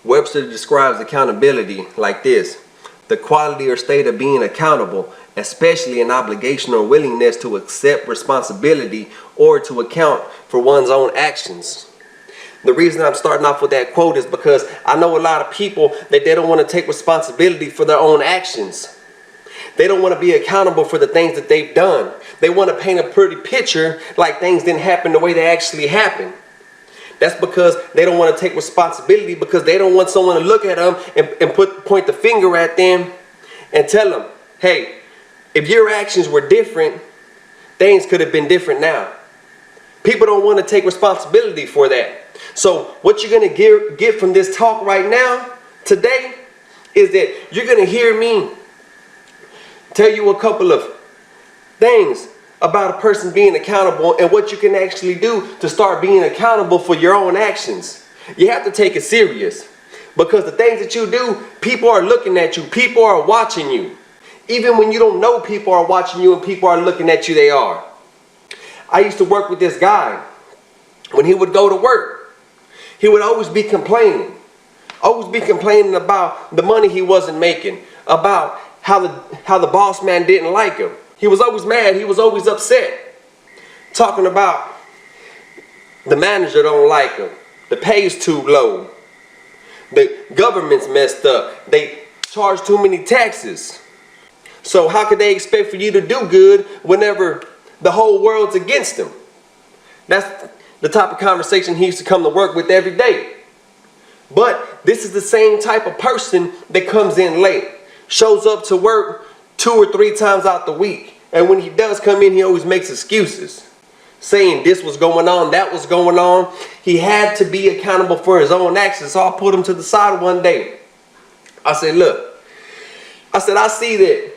Webster describes accountability like this: the quality or state of being accountable, especially an obligation or willingness to accept responsibility or to account for one's own actions. The reason I'm starting off with that quote is because I know a lot of people that they don't want to take responsibility for their own actions. They don't want to be accountable for the things that they've done. They want to paint a pretty picture like things didn't happen the way they actually happened. That's because they don't want to take responsibility, because they don't want someone to look at them and point the finger at them and tell them, hey, if your actions were different, things could have been different now. People don't want to take responsibility for that. So what you're going to get from this talk right now, today, is that you're going to hear me tell you a couple of things about a person being accountable and what you can actually do to start being accountable for your own actions. You have to take it serious, because the things that you do, people are looking at you. People are watching you. Even when you don't know people are watching you and people are looking at you, they are. I used to work with this guy. When he would go to work, he would always be complaining. Always be complaining about the money he wasn't making, about how the boss man didn't like him. He was always mad. He was always upset. Talking about the manager don't like him. The pay's too low. The government's messed up. They charge too many taxes. So how could they expect for you to do good whenever the whole world's against them? That's the type of conversation he used to come to work with every day. But this is the same type of person that comes in late, shows up to work 2 or 3 times out the week. And when he does come in, he always makes excuses, saying this was going on, that was going on. He had to be accountable for his own actions. So I put him to the side one day. I said, look, I said, I see that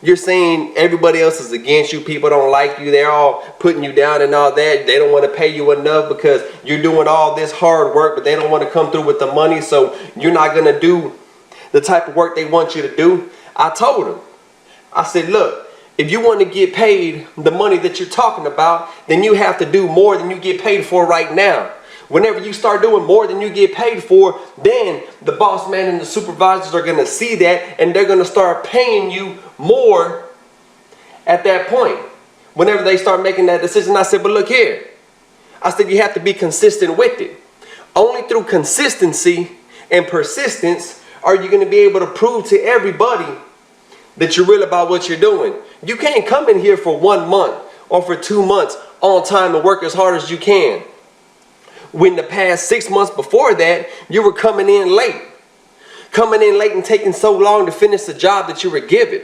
you're saying everybody else is against you. People don't like you. They're all putting you down and all that. They don't want to pay you enough because you're doing all this hard work, but they don't want to come through with the money. So you're not going to do the type of work they want you to do. I told him, I said, look, if you want to get paid the money that you're talking about, then you have to do more than you get paid for right now. Whenever you start doing more than you get paid for, then the boss man and the supervisors are going to see that, and they're going to start paying you more at that point. Whenever they start making that decision, I said, but look here. I said, you have to be consistent with it. Only through consistency and persistence are you going to be able to prove to everybody that you're real about what you're doing. You can't come in here for 1 month or for 2 months on time and work as hard as you can, when the past 6 months before that, you were coming in late and taking so long to finish the job that you were given.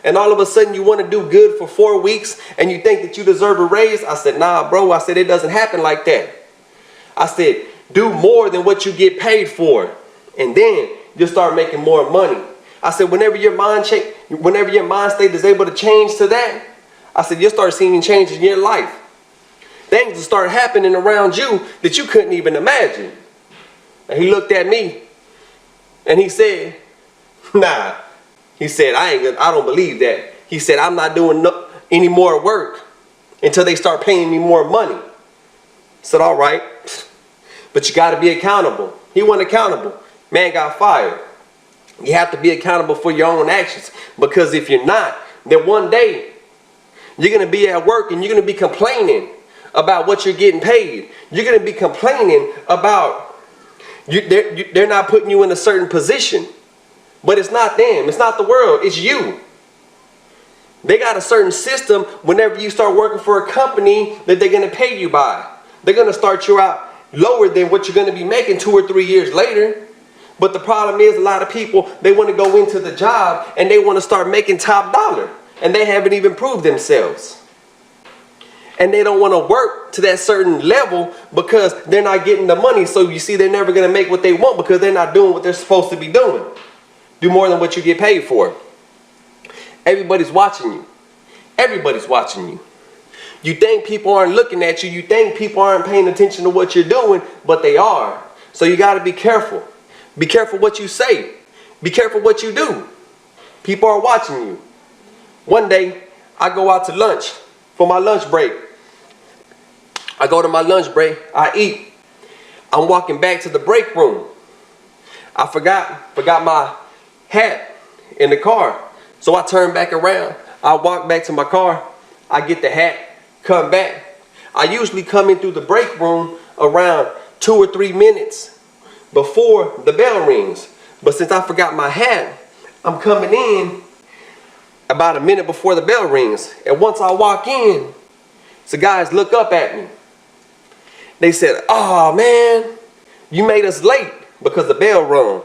And all of a sudden you want to do good for 4 weeks and you think that you deserve a raise. I said, nah, bro. I said, it doesn't happen like that. I said, do more than what you get paid for, and then you'll start making more money. I said, whenever your mind state is able to change to that, I said, you'll start seeing changes in your life. Things will start happening around you that you couldn't even imagine. And he looked at me and he said, nah. He said, I don't believe that. He said, I'm not doing any more work until they start paying me more money. I said, all right, but you got to be accountable. He wasn't accountable. Man got fired. You have to be accountable for your own actions, because if you're not, then one day you're going to be at work and you're going to be complaining about what you're getting paid. You're going to be complaining about they're not putting you in a certain position. But it's not them. It's not the world. It's you. They got a certain system whenever you start working for a company that they're going to pay you by. They're going to start you out lower than what you're going to be making 2 or 3 years later. But the problem is, a lot of people, they want to go into the job and they want to start making top dollar. And they haven't even proved themselves. And they don't want to work to that certain level because they're not getting the money. So you see, they're never going to make what they want because they're not doing what they're supposed to be doing. Do more than what you get paid for. Everybody's watching you. Everybody's watching you. You think people aren't looking at you. You think people aren't paying attention to what you're doing, but they are. So you got to be careful. Be careful what you say. Be careful what you do. People are watching you. One day, I go out to lunch for my lunch break. I go to my lunch break. I eat. I'm walking back to the break room. I forgot my hat in the car. So I turn back around. I walk back to my car. I get the hat, come back. I usually come in through the break room around 2 or 3 minutes before the bell rings. But since I forgot my hat, I'm coming in about a minute before the bell rings. And once I walk in, the guys look up at me. They said, "Oh man, you made us late because the bell rung."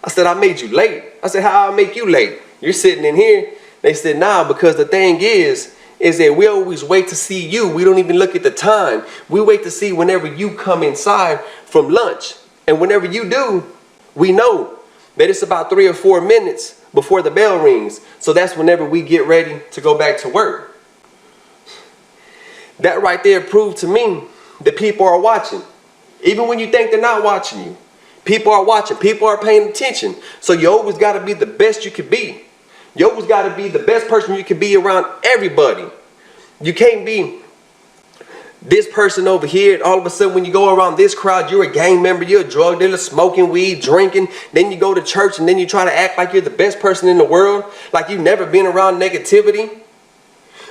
I said, "I made you late?" I said, "How I make you late? You're sitting in here." They said, "Nah, because the thing is that we always wait to see you. We don't even look at the time. We wait to see whenever you come inside from lunch. And whenever you do, we know that it's about 3 or 4 minutes before the bell rings. So that's whenever we get ready to go back to work." That right there proved to me that people are watching. Even when you think they're not watching you, people are watching. People are paying attention. So you always got to be the best you can be. You always got to be the best person you can be around everybody. You can't be this person over here. All of a sudden when you go around this crowd, you're a gang member, you're a drug dealer, smoking weed, drinking. Then you go to church and then you try to act like you're the best person in the world, like you've never been around negativity.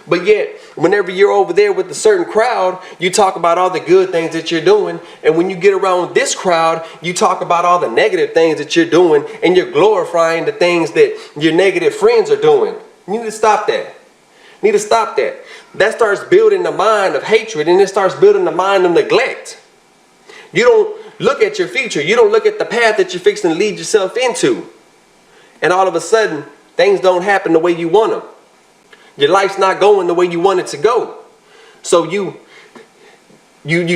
But yet, whenever you're over there with a certain crowd, you talk about all the good things that you're doing. And when you get around this crowd, you talk about all the negative things that you're doing, and you're glorifying the things that your negative friends are doing. You need to stop that. You need to stop that. That starts building the mind of hatred, and it starts building the mind of neglect. You don't look at your future. You don't look at the path that you're fixing to lead yourself into. And all of a sudden, things don't happen the way you want them. Your life's not going the way you want it to go. So you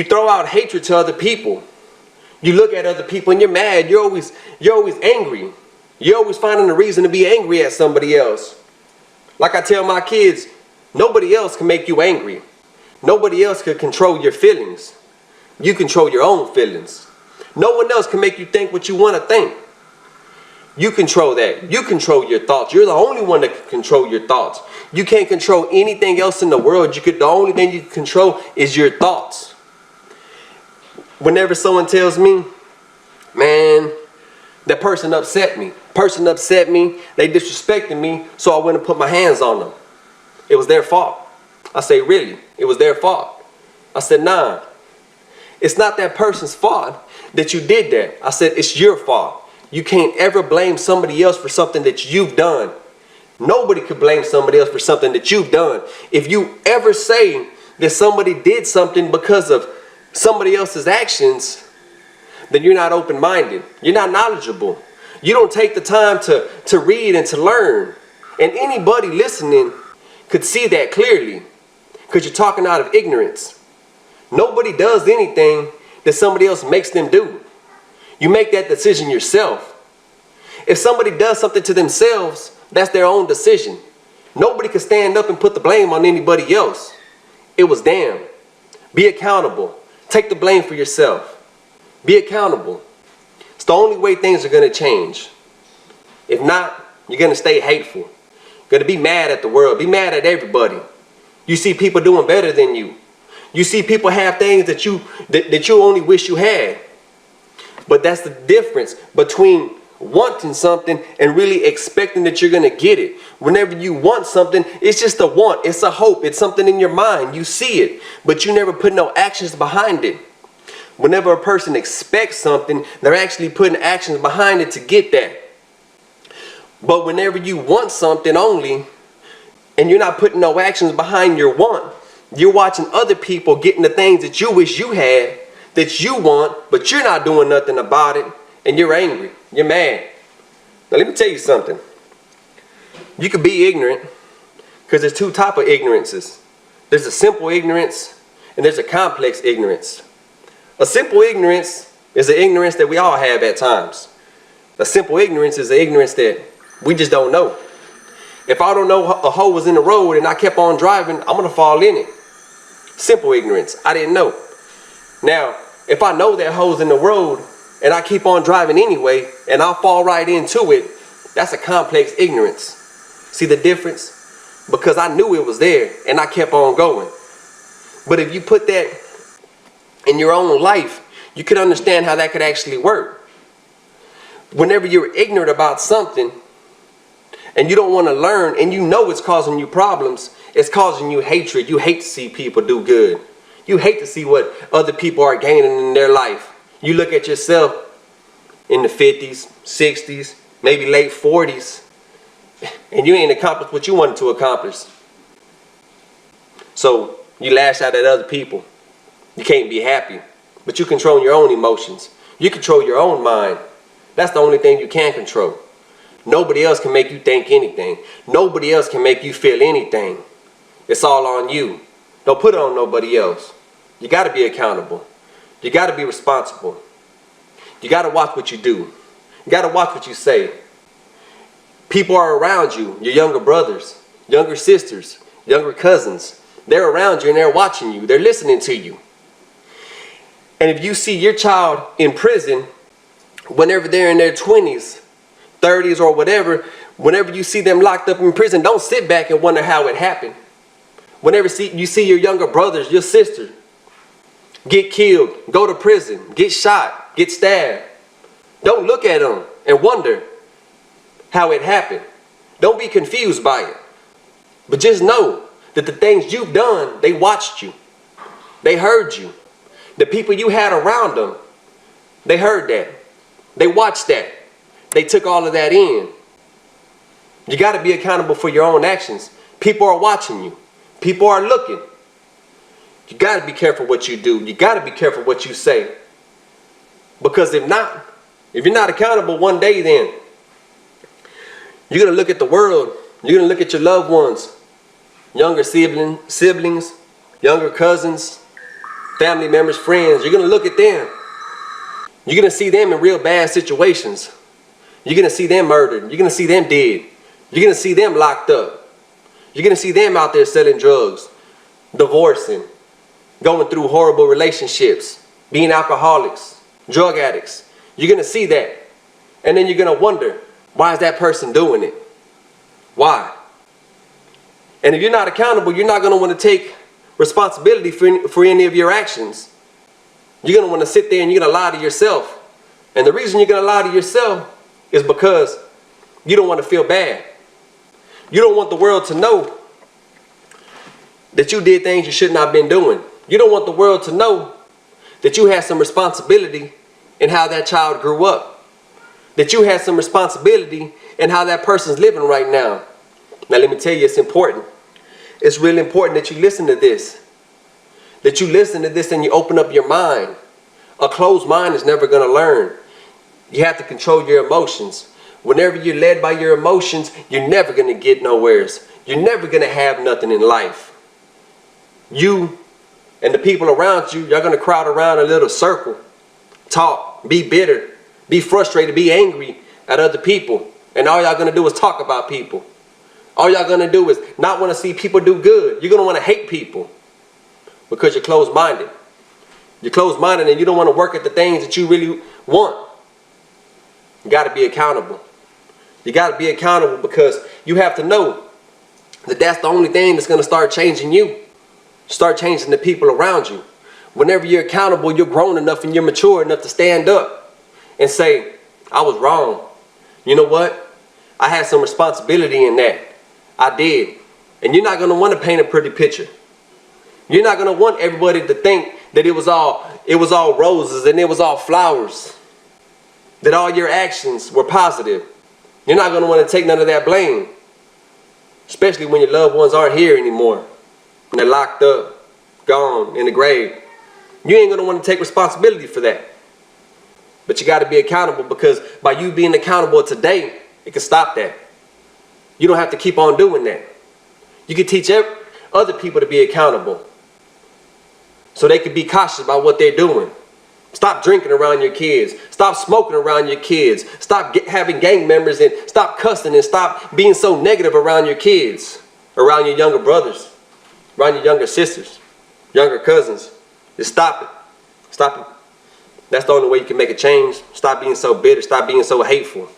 throw out hatred to other people. You look at other people and you're mad. You're always angry. You're always finding a reason to be angry at somebody else. Like I tell my kids, nobody else can make you angry. Nobody else can control your feelings. You control your own feelings. No one else can make you think what you want to think. You control that. You control your thoughts. You're the only one that can control your thoughts. You can't control anything else in the world. The only thing you can control is your thoughts. Whenever someone tells me, "Man, that person upset me. They disrespected me, so I went and put my hands on them. It was their fault." I say, "Really? It was their fault?" I said, "Nah. It's not that person's fault that you did that." I said, "It's your fault. You can't ever blame somebody else for something that you've done. Nobody could blame somebody else for something that you've done. If you ever say that somebody did something because of somebody else's actions, then you're not open-minded. You're not knowledgeable. You don't take the time to read and to learn. And anybody listening could see that clearly because you're talking out of ignorance. Nobody does anything that somebody else makes them do. You make that decision yourself. If somebody does something to themselves, that's their own decision. Nobody can stand up and put the blame on anybody else. It was them. Be accountable. Take the blame for yourself. Be accountable. It's the only way things are going to change. If not, you're going to stay hateful. You're going to be mad at the world. Be mad at everybody. You see people doing better than you. You see people have things that you only wish you had. But that's the difference between wanting something and really expecting that you're going to get it. Whenever you want something, it's just a want. It's a hope. It's something in your mind. You see it, but you never put no actions behind it. Whenever a person expects something, they're actually putting actions behind it to get that. But whenever you want something only, and you're not putting no actions behind your want, you're watching other people getting the things that you wish you had, that you want, but you're not doing nothing about it, and you're angry, you're mad. Now let me tell you something. You could be ignorant, because there's two types of ignorances. There's a simple ignorance, and there's a complex ignorance. A simple ignorance is an ignorance that we all have at times. A simple ignorance is an ignorance that we just don't know. If I don't know a hole was in the road and I kept on driving, I'm going to fall in it. Simple ignorance. I didn't know. Now, if I know that hole's in the road and I keep on driving anyway and I'll fall right into it, that's a complex ignorance. See the difference? Because I knew it was there and I kept on going. But if you put that in your own life, you could understand how that could actually work. whenever you're ignorant about something and you don't want to learn and you know it's causing you problems, it's causing you hatred. You hate to see people do good. You hate to see what other people are gaining in their life. You look at yourself in the 50s, 60s, maybe late 40s, and you ain't accomplished what you wanted to accomplish. So you lash out at other people. You can't be happy, but you control your own emotions. You control your own mind. That's the only thing you can control. Nobody else can make you think anything. Nobody else can make you feel anything. It's all on you. Don't put it on nobody else. You got to be accountable. You got to be responsible. You got to watch what you do. You got to watch what you say. People are around you, your younger brothers, younger sisters, younger cousins. They're around you and they're watching you. They're listening to you. And if you see your child in prison, whenever they're in their 20s, 30s or whatever, whenever you see them locked up in prison, don't sit back and wonder how it happened. Whenever you see your younger brothers, your sister get killed, go to prison, get shot, get stabbed, don't look at them and wonder how it happened. Don't be confused by it. But just know that the things you've done, they watched you. They heard you. The people you had around them, they heard that. They watched that. They took all of that in. You got to be accountable for your own actions. People are watching you. People are looking. You got to be careful what you do. You got to be careful what you say. Because if you're not accountable one day, then you're going to look at the world. You're going to look at your loved ones, younger siblings, younger cousins, family members, friends. You're going to look at them. You're going to see them in real bad situations. You're going to see them murdered. You're going to see them dead. You're going to see them locked up. You're going to see them out there selling drugs, divorcing, going through horrible relationships, being alcoholics, drug addicts. You're going to see that. And then you're going to wonder, why is that person doing it? Why? And if you're not accountable, you're not going to want to take responsibility for any of your actions. You're going to want to sit there and you're going to lie to yourself. And the reason you're going to lie to yourself is because you don't want to feel bad. You don't want the world to know that you did things you should not have been doing. You don't want the world to know that you had some responsibility in how that child grew up. That you had some responsibility in how that person's living right now. Now let me tell you, it's important. It's really important that you listen to this. That you listen to this and you open up your mind. A closed mind is never going to learn. You have to control your emotions. Whenever you're led by your emotions, you're never going to get nowheres. You're never going to have nothing in life. You and the people around you, you're going to crowd around a little circle. Talk, be bitter, be frustrated, be angry at other people. And all y'all going to do is talk about people. All y'all going to do is not want to see people do good. You're going to want to hate people because you're closed-minded. You're closed-minded and you don't want to work at the things that you really want. You got to be accountable. You got to be accountable because you have to know that that's the only thing that's going to start changing you. Start changing the people around you. Whenever you're accountable, you're grown enough and you're mature enough to stand up and say, I was wrong. You know what? I had some responsibility in that. I did. And you're not going to want to paint a pretty picture. You're not going to want everybody to think that it was all roses and it was all flowers. That all your actions were positive. You're not going to want to take none of that blame. Especially when your loved ones aren't here anymore. And they're locked up, gone, in the grave. You ain't going to want to take responsibility for that. But you got to be accountable because by you being accountable today, it can stop that. You don't have to keep on doing that. You can teach other people to be accountable so they can be cautious about what they're doing. Stop drinking around your kids. Stop smoking around your kids. Stop having gang members and stop cussing and stop being so negative around your kids, around your younger brothers, around your younger sisters, younger cousins. Just stop it. Stop it. That's the only way you can make a change. Stop being so bitter. Stop being so hateful.